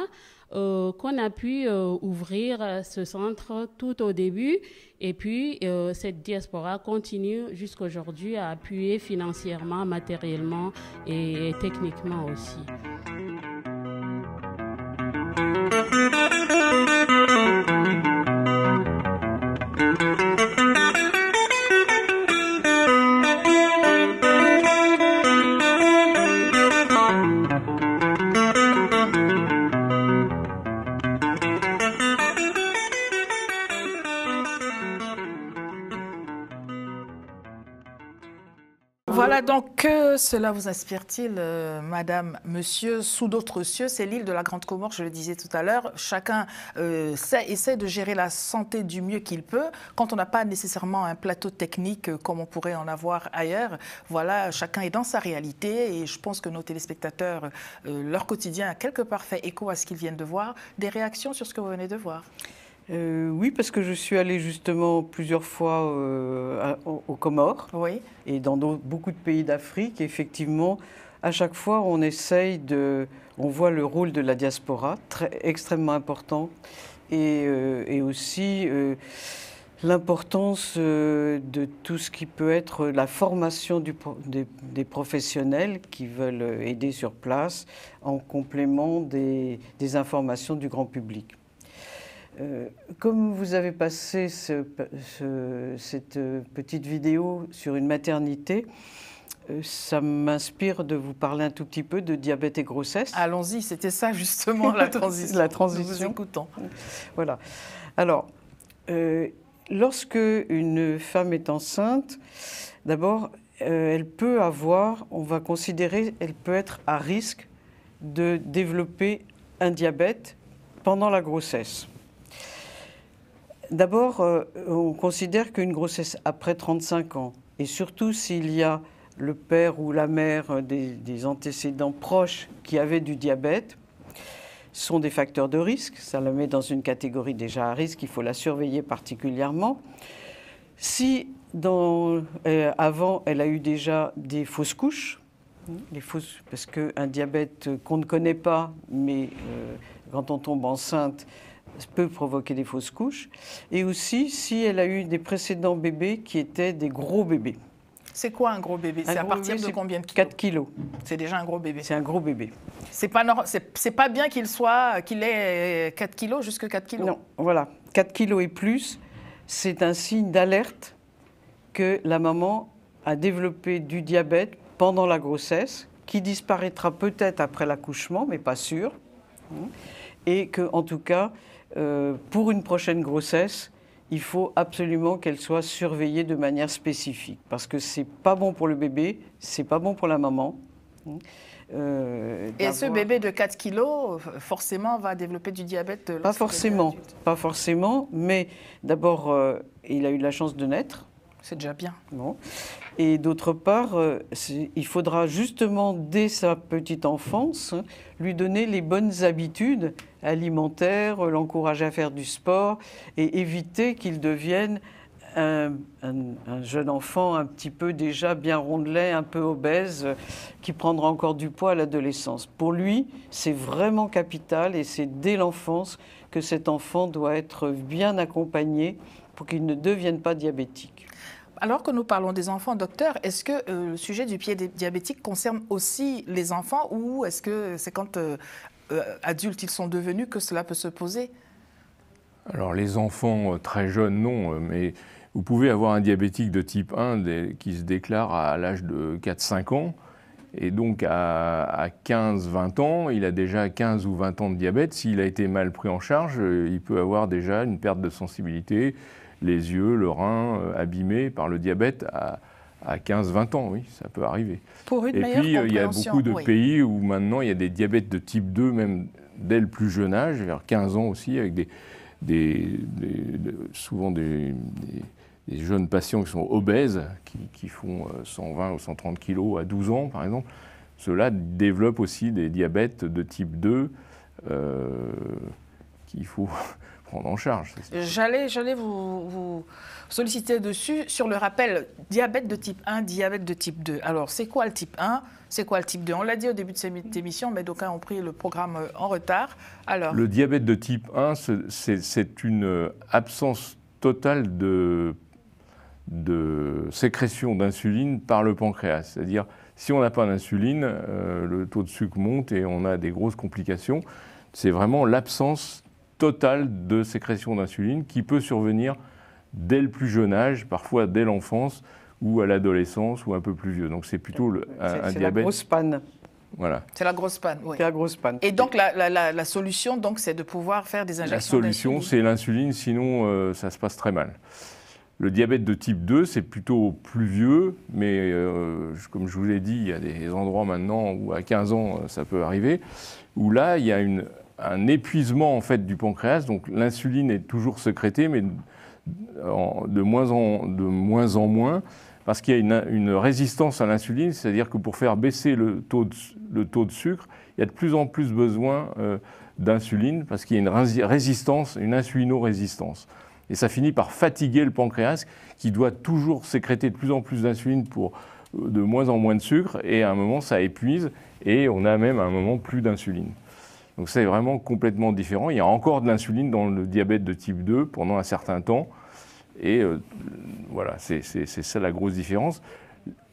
qu'on a pu ouvrir ce centre tout au début, et puis cette diaspora continue jusqu'à aujourd'hui à appuyer financièrement, matériellement et techniquement aussi. Voilà, donc que cela vous inspire-t-il, madame, monsieur, sous d'autres cieux? C'est l'île de la Grande Comore, je le disais tout à l'heure. Chacun essaie de gérer la santé du mieux qu'il peut. Quand on n'a pas nécessairement un plateau technique comme on pourrait en avoir ailleurs, voilà, chacun est dans sa réalité. Et je pense que nos téléspectateurs, leur quotidien a quelque part fait écho à ce qu'ils viennent de voir. Des réactions sur ce que vous venez de voir? Oui, parce que je suis allée justement plusieurs fois aux Comores, oui, et dans beaucoup de pays d'Afrique. Effectivement, à chaque fois, on voit le rôle de la diaspora, extrêmement important, et aussi l'importance de tout ce qui peut être la formation des professionnels qui veulent aider sur place, en complément des informations du grand public. Comme vous avez passé cette petite vidéo sur une maternité, ça m'inspire de vous parler un tout petit peu de diabète et grossesse. Allons-y, c'était ça justement la transition. La transition. Nous vous écoutons. Voilà. Alors, lorsque une femme est enceinte, d'abord, elle peut avoir, on va considérer, elle peut être à risque de développer un diabète pendant la grossesse. D'abord, on considère qu'une grossesse après 35 ans, et surtout s'il y a le père ou la mère des antécédents proches qui avaient du diabète, sont des facteurs de risque. Ça la met dans une catégorie déjà à risque, il faut la surveiller particulièrement. Si avant, elle a eu déjà des fausses couches, parce qu'un diabète qu'on ne connaît pas, mais quand on tombe enceinte, peut provoquer des fausses couches, et aussi si elle a eu des précédents bébés qui étaait des gros bébés. C'est quoi un gros bébé? C'est à partir de combien de kilos? 4 kilos. C'est déjà un gros bébé. C'est un gros bébé. C'est pas bien qu'il ait 4 kilos, jusque 4 kilos. Non, voilà. 4 kilos et plus, c'est un signe d'alerte que la maman a développé du diabète pendant la grossesse, qui disparaîtra peut-être après l'accouchement, mais pas sûr. Et que, en tout cas, pour une prochaine grossesse, il faut absolument qu'elle soit surveillée de manière spécifique, parce que c'est pas bon pour le bébé, c'est pas bon pour la maman. Et ce bébé de 4 kilos, forcément, va développer du diabète? Pas forcément, mais d'abord, il a eu la chance de naître. C'est déjà bien. Bon. Et d'autre part, il faudra justement, dès sa petite enfance, lui donner les bonnes habitudes alimentaires, l'encourager à faire du sport et éviter qu'il devienne un jeune enfant un petit peu déjà bien rondelet, un peu obèse, qui prendra encore du poids à l'adolescence. Pour lui, c'est vraiment capital, et c'est dès l'enfance que cet enfant doit être bien accompagné pour qu'il ne devienne pas diabétique. Alors que nous parlons des enfants, docteur, est-ce que le sujet du pied diabétique concerne aussi les enfants ou est-ce que c'est quand adultes ils sont devenus que cela peut se poser? Alors les enfants très jeunes, non, mais vous pouvez avoir un diabétique de type 1 qui se déclare à l'âge de 4-5 ans. Et donc, à 15-20 ans, il a déjà 15 ou 20 ans de diabète. S'il a été mal pris en charge, il peut avoir déjà une perte de sensibilité, les yeux, le rein abîmés par le diabète à 15-20 ans. Oui, ça peut arriver. Pour une et meilleure puis, il y a beaucoup de oui. pays où maintenant, il y a des diabètes de type 2, même dès le plus jeune âge, vers 15 ans aussi, avec souvent des jeunes patients qui sont obèses, qui font 120 ou 130 kilos à 12 ans, par exemple. Ceux-là développent aussi des diabètes de type 2 qu'il faut prendre en charge. J'allais vous solliciter dessus sur le rappel diabète de type 1, diabète de type 2. Alors, c'est quoi le type 1? C'est quoi le type 2? On l'a dit au début de cette émission, mais d'aucuns ont pris le programme en retard. Alors, le diabète de type 1, c'est une absence totale de sécrétion d'insuline par le pancréas. C'est-à-dire, si on n'a pas d'insuline, le taux de sucre monte et on a des grosses complications. C'est vraiment l'absence totale de sécrétion d'insuline qui peut survenir dès le plus jeune âge, parfois dès l'enfance ou à l'adolescence ou un peu plus vieux. Donc c'est plutôt un diabète. C'est la grosse panne. Voilà. c'est la grosse panne, oui. C'est la grosse panne. Et donc, la solution, donc, c'est de pouvoir faire des injections La solution, d'insuline. c'est l'insuline, sinon ça se passe très mal. Le diabète de type 2, c'est plutôt plus vieux, mais comme je vous l'ai dit, il y a des endroits maintenant où à 15 ans, ça peut arriver, où là, il y a un épuisement en fait, du pancréas, donc l'insuline est toujours sécrétée, mais de moins en moins, parce qu'il y a une résistance à l'insuline, c'est-à-dire que pour faire baisser le taux de sucre, il y a de plus en plus besoin d'insuline, parce qu'il y a une résistance, une insulino-résistance. Et ça finit par fatiguer le pancréas qui doit toujours sécréter de plus en plus d'insuline pour de moins en moins de sucre. Et à un moment, ça épuise et on a même à un moment plus d'insuline. Donc c'est vraiment complètement différent. Il y a encore de l'insuline dans le diabète de type 2 pendant un certain temps. Et voilà, c'est ça la grosse différence.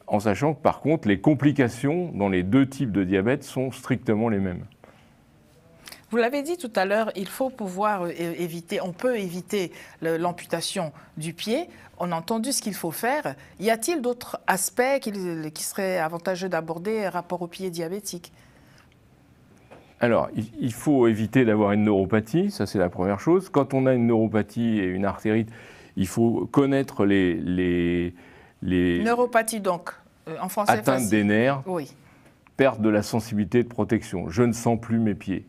En sachant que par contre, les complications dans les deux types de diabète sont strictement les mêmes. Vous l'avez dit tout à l'heure, il faut pouvoir éviter, on peut éviter l'amputation du pied. On a entendu ce qu'il faut faire. Y a-t-il d'autres aspects qui seraient avantageux d'aborder rapport au pied diabétique? Alors, il faut éviter d'avoir une neuropathie, ça c'est la première chose. Quand on a une neuropathie et une artérite, il faut connaître les Neuropathie donc, en français atteintes facile. des nerfs, Oui. perte de la sensibilité de protection. Je ne sens plus mes pieds.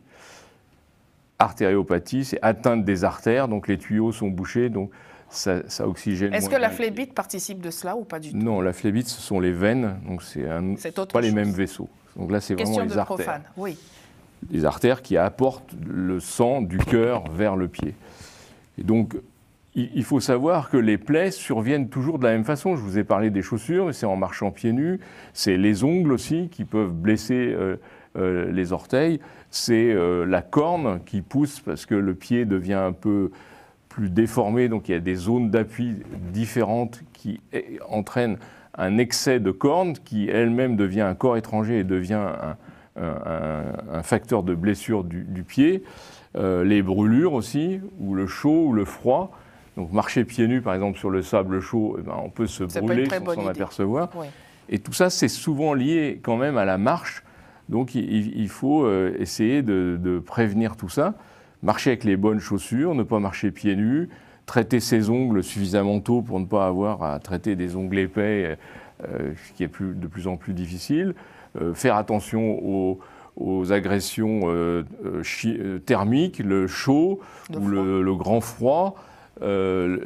Artériopathie, c'est atteinte des artères, donc les tuyaux sont bouchés, donc ça oxygène. Est-ce que la phlébite participe de cela ou pas du tout? Non, la phlébite, ce sont les veines, donc c'est pas les mêmes vaisseaux. Donc là, c'est vraiment Question les de artères. profane, oui. Les artères qui apportent le sang du cœur vers le pied. Et donc, il faut savoir que les plaies surviennent toujours de la même façon. Je vous ai parlé des chaussures, mais c'est en marchant pieds nus. C'est les ongles aussi qui peuvent blesser les orteils. C'est la corne qui pousse parce que le pied devient un peu plus déformé. Donc il y a des zones d'appui différentes qui entraînent un excès de corne qui elle-même devient un corps étranger et devient un facteur de blessure du pied. Les brûlures aussi, ou le chaud ou le froid. Donc marcher pieds nus par exemple sur le sable chaud, eh ben, on peut se brûler sans s'en apercevoir. Oui. Et tout ça c'est souvent lié quand même à la marche. Donc il faut essayer de prévenir tout ça. Marcher avec les bonnes chaussures, ne pas marcher pieds nus, traiter ses ongles suffisamment tôt pour ne pas avoir à traiter des ongles épais, ce qui est de plus en plus difficile. Faire attention aux agressions thermiques, le chaud ou le grand froid,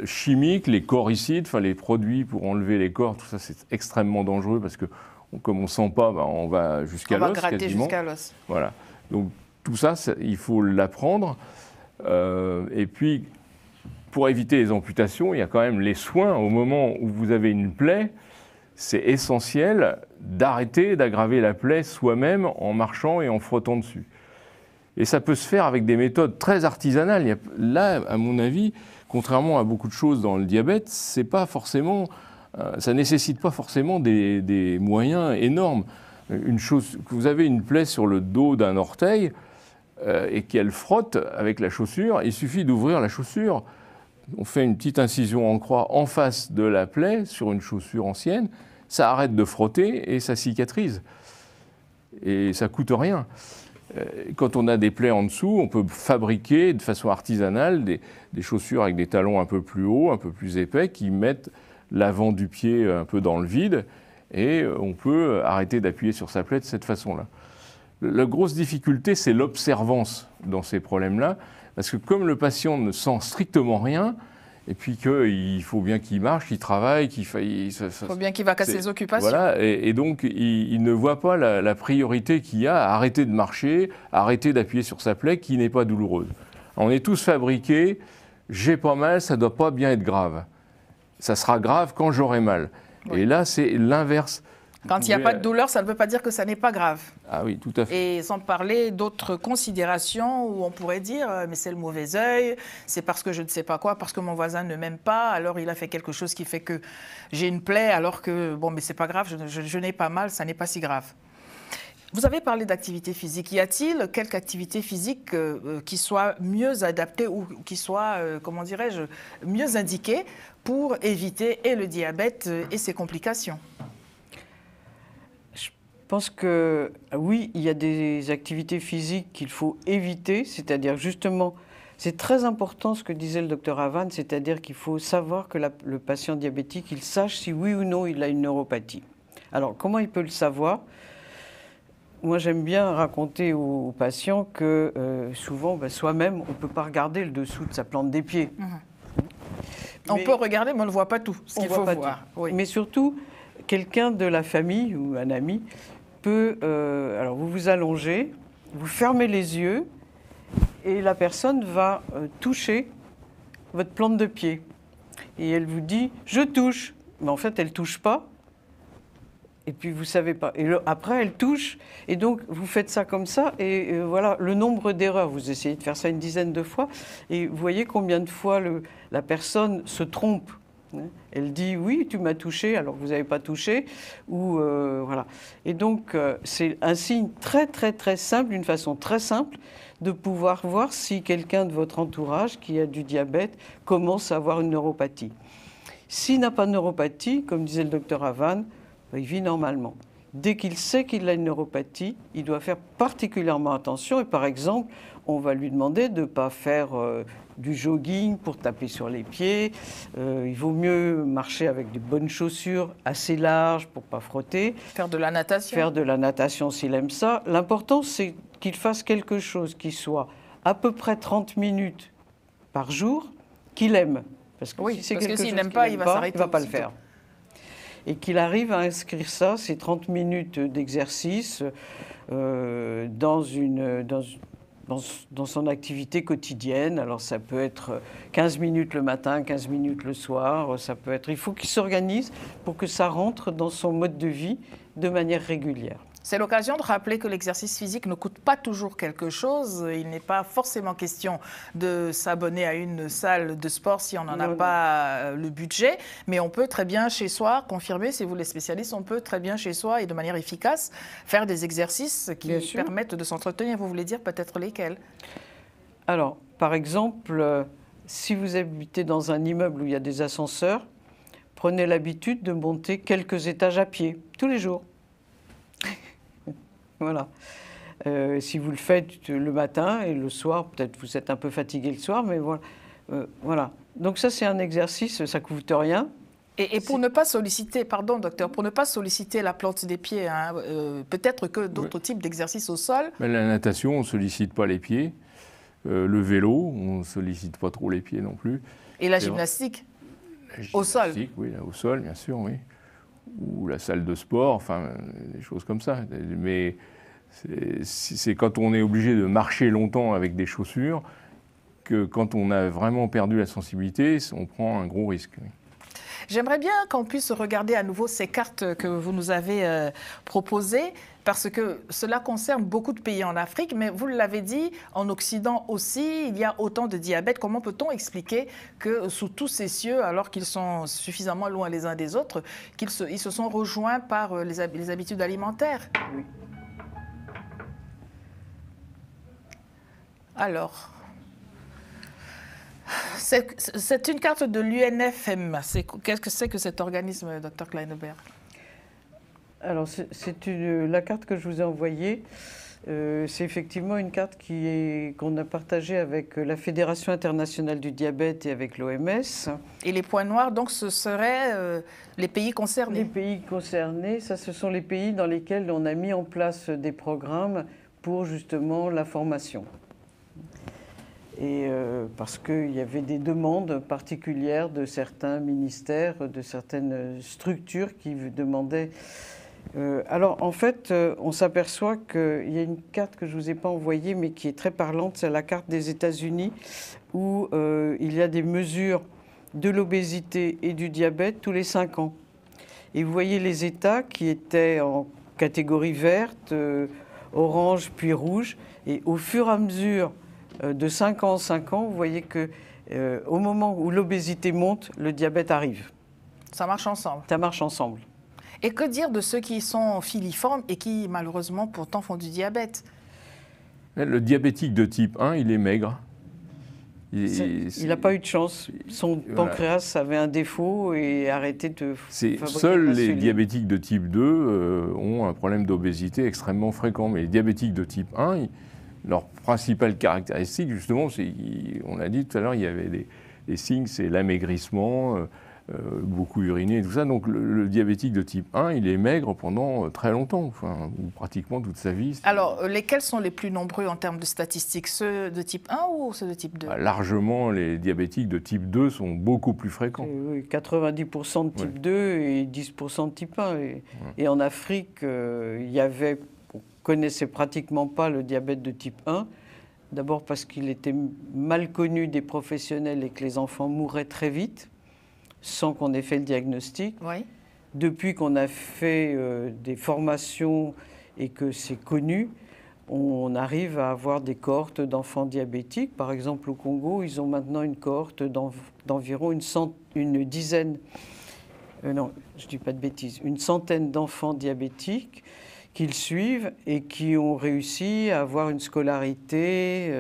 chimiques, les coricides, enfin les produits pour enlever les corps, tout ça c'est extrêmement dangereux parce que comme on ne sent pas, ben, on va jusqu'à l'os. On va gratter quasiment. jusqu'à l'os. Voilà. Donc tout ça, il faut l'apprendre. Et puis, pour éviter les amputations, il y a quand même les soins. Au moment où vous avez une plaie, c'est essentiel d'arrêter d'aggraver la plaie soi-même en marchant et en frottant dessus. Et ça peut se faire avec des méthodes très artisanales. Là, à mon avis, contrairement à beaucoup de choses dans le diabète, ce n'est pas forcément ça ne nécessite pas forcément des moyens énormes. Vous avez une plaie sur le dos d'un orteil et qu'elle frotte avec la chaussure, il suffit d'ouvrir la chaussure. On fait une petite incision en croix en face de la plaie sur une chaussure ancienne, ça arrête de frotter et ça cicatrise. Et ça ne coûte rien. Quand on a des plaies en dessous, on peut fabriquer de façon artisanale des chaussures avec des talons un peu plus hauts, un peu plus épais, qui mettent l'avant du pied un peu dans le vide, et on peut arrêter d'appuyer sur sa plaie de cette façon-là. La grosse difficulté, c'est l'observance dans ces problèmes-là, parce que comme le patient ne sent strictement rien, et puis qu'il faut bien qu'il marche, qu'il travaille, qu'il faille... Il faut bien qu'il va casser ses occupations. Voilà, et donc il ne voit pas la priorité qu'il y a à arrêter de marcher, à arrêter d'appuyer sur sa plaie qui n'est pas douloureuse. On est tous fabriqués, j'ai pas mal, ça ne doit pas bien être grave. Ça sera grave quand j'aurai mal. Oui. Et là, c'est l'inverse. Quand il n'y a pas de douleur, ça ne veut pas dire que ça n'est pas grave. Ah oui, tout à fait. Et sans parler d'autres considérations où on pourrait dire « mais c'est le mauvais œil, c'est parce que je ne sais pas quoi, parce que mon voisin ne m'aime pas, alors il a fait quelque chose qui fait que j'ai une plaie, alors que bon, mais c'est pas grave, je n'ai pas mal, ça n'est pas si grave ». Vous avez parlé d'activité physique. Y a-t-il quelque activité physique qui soit mieux adaptée ou qui soit, comment dirais-je, mieux indiquée pour éviter et le diabète et ses complications ? Je pense que oui, il y a des activités physiques qu'il faut éviter, c'est-à-dire justement, c'est très important ce que disait le docteur Havane, c'est-à-dire qu'il faut savoir que le patient diabétique, il sache si oui ou non il a une neuropathie. Alors, comment il peut le savoir ? Moi, j'aime bien raconter aux patients que souvent, soi-même, on ne peut pas regarder le dessous de sa plante des pieds. On peut regarder, mais on ne voit pas tout, ce qu'il faut voir. Oui. Mais surtout, quelqu'un de la famille ou un ami peut... alors, vous vous allongez, vous fermez les yeux et la personne va toucher votre plante de pied. Et elle vous dit « je touche ». Mais en fait, elle ne touche pas. Et puis, vous ne savez pas. Et après, elle touche. Et donc, vous faites ça comme ça. Et voilà, le nombre d'erreurs. Vous essayez de faire ça une dizaine de fois. Et vous voyez combien de fois la personne se trompe. Elle dit « oui, tu m'as touché » alors que vous n'avez pas touché. Ou, voilà. Et donc, c'est un signe très, très, très simple, une façon très simple de pouvoir voir si quelqu'un de votre entourage qui a du diabète commence à avoir une neuropathie. S'il n'a pas de neuropathie, comme disait le docteur Havane, il vit normalement. Dès qu'il sait qu'il a une neuropathie, il doit faire particulièrement attention. Et par exemple, on va lui demander de ne pas faire du jogging pour taper sur les pieds. Il vaut mieux marcher avec des bonnes chaussures assez larges pour ne pas frotter. Faire de la natation. Faire de la natation s'il aime ça. L'important, c'est qu'il fasse quelque chose qui soit à peu près 30 minutes par jour, qu'il aime. Parce que oui, si c'est parce quelque que s'il chose n'aime pas, il va s'arrêter. Il ne va pas le faire. Et qu'il arrive à inscrire ça, ces 30 minutes d'exercice, dans son activité quotidienne. Alors ça peut être 15 minutes le matin, 15 minutes le soir, ça peut être... Il faut qu'il s'organise pour que ça rentre dans son mode de vie de manière régulière. C'est l'occasion de rappeler que l'exercice physique ne coûte pas toujours quelque chose. Il n'est pas forcément question de s'abonner à une salle de sport si on n'en a pas le budget. Mais on peut très bien chez soi, confirmer, si vous les spécialistes, on peut très bien chez soi et de manière efficace faire des exercices qui permettent de s'entretenir. Vous voulez dire peut-être lesquels ? Alors, par exemple, si vous habitez dans un immeuble où il y a des ascenseurs, prenez l'habitude de monter quelques étages à pied, tous les jours. Voilà. Si vous le faites le matin et le soir, peut-être vous êtes un peu fatigué le soir, mais voilà. Voilà. Donc ça, c'est un exercice, ça ne coûte rien. Et pour ne pas solliciter, pardon docteur, pour ne pas solliciter la plante des pieds, hein, peut-être que d'autres types d'exercices au sol. Mais la natation, on ne sollicite pas les pieds. Le vélo, on ne sollicite pas trop les pieds non plus. Et la gymnastique au sol. Oui, au sol, bien sûr, oui. Ou la salle de sport, enfin, des choses comme ça. Mais c'est quand on est obligé de marcher longtemps avec des chaussures que quand on a vraiment perdu la sensibilité, on prend un gros risque. J'aimerais bien qu'on puisse regarder à nouveau ces cartes que vous nous avez proposées, parce que cela concerne beaucoup de pays en Afrique, mais vous l'avez dit, en Occident aussi, il y a autant de diabète. Comment peut-on expliquer que sous tous ces cieux, alors qu'ils sont suffisamment loin les uns des autres, ils se sont rejoints par les habitudes alimentaires? Oui. Alors, c'est une carte de l'UNFM. Qu'est-ce que c'est que cet organisme, Dr Kleinenberg? Alors, la carte que je vous ai envoyée. C'est effectivement une carte qu'on a partagée avec la Fédération internationale du diabète et avec l'OMS. Et les points noirs, donc, ce seraient les pays concernés? Les pays concernés, ça, ce sont les pays dans lesquels on a mis en place des programmes pour justement la formation. Et parce qu'il y avait des demandes particulières de certains ministères, de certaines structures qui demandaient... alors, en fait, on s'aperçoit qu'il y a une carte que je ne vous ai pas envoyée, mais qui est très parlante, c'est la carte des États-Unis, où il y a des mesures de l'obésité et du diabète tous les 5 ans. Et vous voyez les États qui étaient en catégorie verte, orange, puis rouge, et au fur et à mesure de 5 ans en 5 ans, vous voyez qu'au moment où l'obésité monte, le diabète arrive. Ça marche ensemble? Ça marche ensemble. Et que dire de ceux qui sont filiformes et qui, malheureusement, pourtant font du diabète? Le diabétique de type 1, il est maigre. Il n'a pas eu de chance. Son pancréas avait un défaut et a arrêté de fabriquer Seuls les l'insuline. diabétiques de type 2 ont un problème d'obésité extrêmement fréquent. Mais les diabétiques de type 1, leur principale caractéristique, justement, on l'a dit tout à l'heure, il y avait des signes, c'est l'amaigrissement, beaucoup uriné et tout ça. Donc le diabétique de type 1, il est maigre pendant très longtemps, enfin, ou pratiquement toute sa vie. Alors, lesquels sont les plus nombreux en termes de statistiques? Ceux de type 1 ou ceux de type 2? Largement, les diabétiques de type 2 sont beaucoup plus fréquents. Oui, 90% de type 2 et 10% de type 1. Et en Afrique, on connaissait pratiquement pas le diabète de type 1. D'abord parce qu'il était mal connu des professionnels et que les enfants mouraient très vite, sans qu'on ait fait le diagnostic. Oui. Depuis qu'on a fait des formations et que c'est connu, on arrive à avoir des cohortes d'enfants diabétiques. Par exemple, au Congo, ils ont maintenant une cohorte d'environ une dizaine, non, je ne dis pas de bêtises, une centaine d'enfants diabétiques qu'ils suivent et qui ont réussi à avoir une scolarité.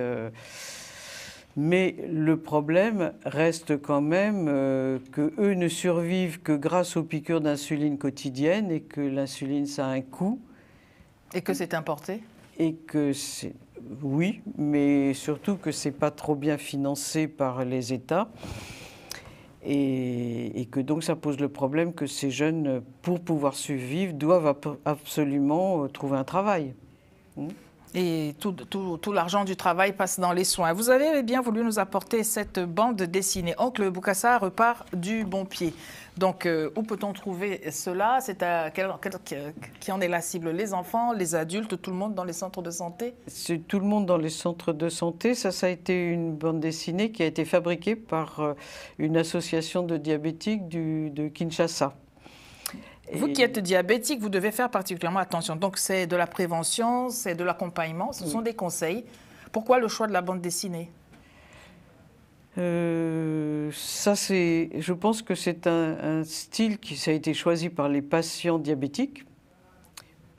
Mais le problème reste quand même qu'eux ne survivent que grâce aux piqûres d'insuline quotidiennes et que l'insuline, ça a un coût. Et que c'est importé? Et que c'est... Oui, mais surtout que ce n'est pas trop bien financé par les États. Et que donc ça pose le problème que ces jeunes, pour pouvoir survivre, doivent absolument trouver un travail. Et tout l'argent du travail passe dans les soins. Vous avez bien voulu nous apporter cette bande dessinée. Oncle Bokassa repart du bon pied. Donc, où peut-on trouver cela? Qui en est la cible? Les enfants, les adultes, tout le monde dans les centres de santé? C'est tout le monde dans les centres de santé. Ça a été une bande dessinée qui a été fabriquée par une association de diabétiques de Kinshasa. Vous qui êtes diabétique, vous devez faire particulièrement attention. Donc, c'est de la prévention, c'est de l'accompagnement, ce sont des conseils. Pourquoi le choix de la bande dessinée? Je pense que c'est un style ça a été choisi par les patients diabétiques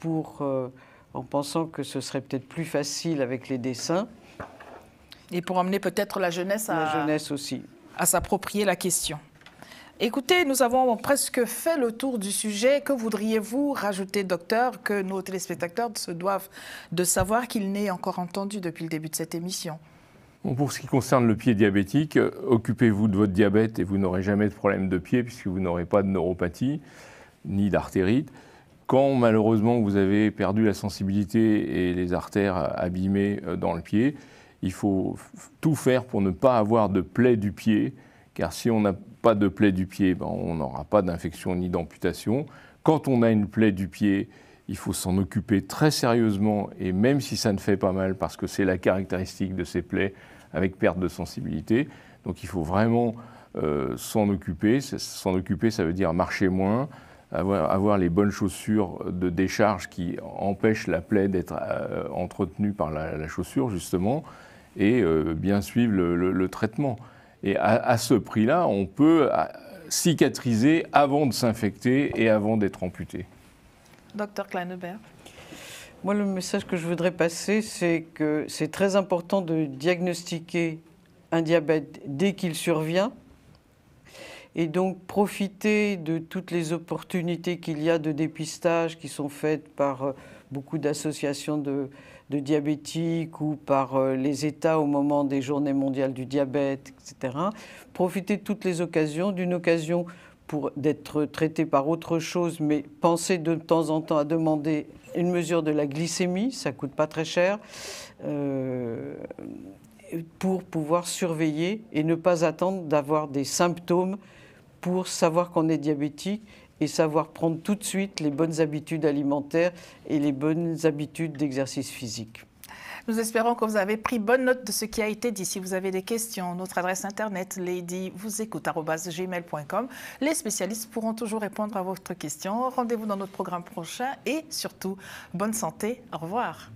en pensant que ce serait peut-être plus facile avec les dessins. Et pour emmener peut-être la jeunesse aussi à s'approprier la question. Écoutez, nous avons presque fait le tour du sujet. Que voudriez-vous rajouter, docteur, que nos téléspectateurs se doivent de savoir qu'ils n'aient encore entendu depuis le début de cette émission? Bon, pour ce qui concerne le pied diabétique, occupez-vous de votre diabète et vous n'aurez jamais de problème de pied puisque vous n'aurez pas de neuropathie ni d'artérite. Quand malheureusement vous avez perdu la sensibilité et les artères abîmées dans le pied, il faut tout faire pour ne pas avoir de plaie du pied, car si on n'a pas de plaie du pied, on n'aura pas d'infection ni d'amputation. Quand on a une plaie du pied, il faut s'en occuper très sérieusement, et même si ça ne fait pas mal, parce que c'est la caractéristique de ces plaies avec perte de sensibilité. Donc il faut vraiment s'en occuper. S'en occuper, ça veut dire marcher moins, avoir les bonnes chaussures de décharge qui empêchent la plaie d'être entretenue par la chaussure, justement, et bien suivre le traitement. Et à ce prix-là, on peut cicatriser avant de s'infecter et avant d'être amputé. Docteur Kleinebert. Moi, le message que je voudrais passer, c'est que c'est très important de diagnostiquer un diabète dès qu'il survient et donc profiter de toutes les opportunités qu'il y a de dépistage qui sont faites par beaucoup d'associations de diabétiques ou par les États au moment des Journées mondiales du diabète, etc. Profiter de toutes les occasions, d'une occasion pour d'être traité par autre chose, mais penser de temps en temps à demander une mesure de la glycémie, ça ne coûte pas très cher, pour pouvoir surveiller et ne pas attendre d'avoir des symptômes pour savoir qu'on est diabétique et savoir prendre tout de suite les bonnes habitudes alimentaires et les bonnes habitudes d'exercice physique. Nous espérons que vous avez pris bonne note de ce qui a été dit. Si vous avez des questions, notre adresse internet ladyvousécoute@gmail.com. Les spécialistes pourront toujours répondre à votre question. Rendez-vous dans notre programme prochain et surtout, bonne santé. Au revoir.